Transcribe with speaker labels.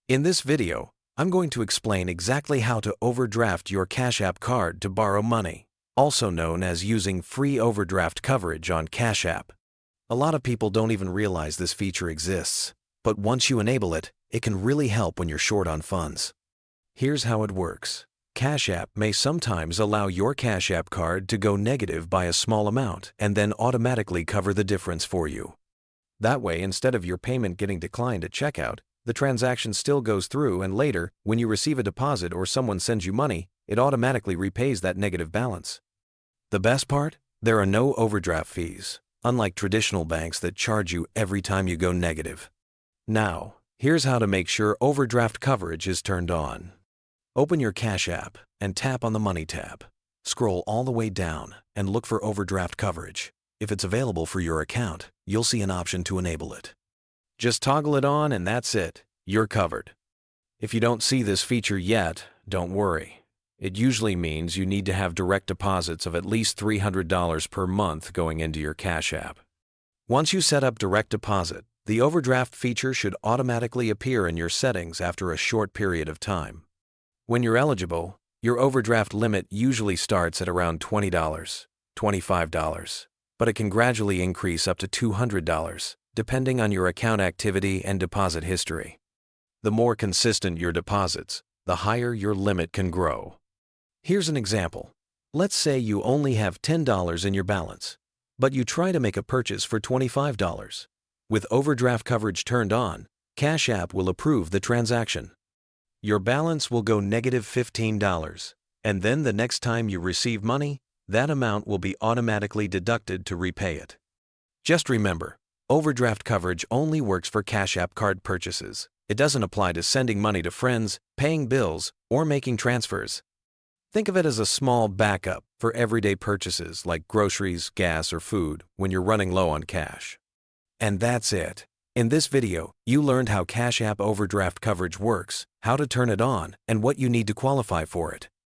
Speaker 1: In this video, I'm going to explain exactly how to overdraft your Cash App card to borrow money, also known as using free overdraft coverage on Cash App. A lot of people don't even realize this feature exists, but once you enable it, it can really help when you're short on funds. Here's how it works. Cash App may sometimes allow your Cash App card to go negative by a small amount and then automatically cover the difference for you. That way, instead of your payment getting declined at checkout, the transaction still goes through, and later, when you receive a deposit or someone sends you money, it automatically repays that negative balance. The best part? There are no overdraft fees, unlike traditional banks that charge you every time you go negative. Now, here's how to make sure overdraft coverage is turned on. Open your Cash App and tap on the Money tab. Scroll all the way down and look for overdraft coverage. If it's available for your account, you'll see an option to enable it. Just toggle it on and that's it. You're covered. If you don't see this feature yet, don't worry. It usually means you need to have direct deposits of at least $300 per month going into your Cash App. Once you set up direct deposit, the overdraft feature should automatically appear in your settings after a short period of time. When you're eligible, your overdraft limit usually starts at around $20, $25, but it can gradually increase up to $200, depending on your account activity and deposit history. The more consistent your deposits, the higher your limit can grow. Here's an example. Let's say you only have $10 in your balance, but you try to make a purchase for $25. With overdraft coverage turned on, Cash App will approve the transaction. Your balance will go negative $15, and then the next time you receive money, that amount will be automatically deducted to repay it. Just remember, overdraft coverage only works for Cash App card purchases. It doesn't apply to sending money to friends, paying bills, or making transfers. Think of it as a small backup for everyday purchases like groceries, gas, or food when you're running low on cash. And that's it. In this video, you learned how Cash App overdraft coverage works, how to turn it on, and what you need to qualify for it.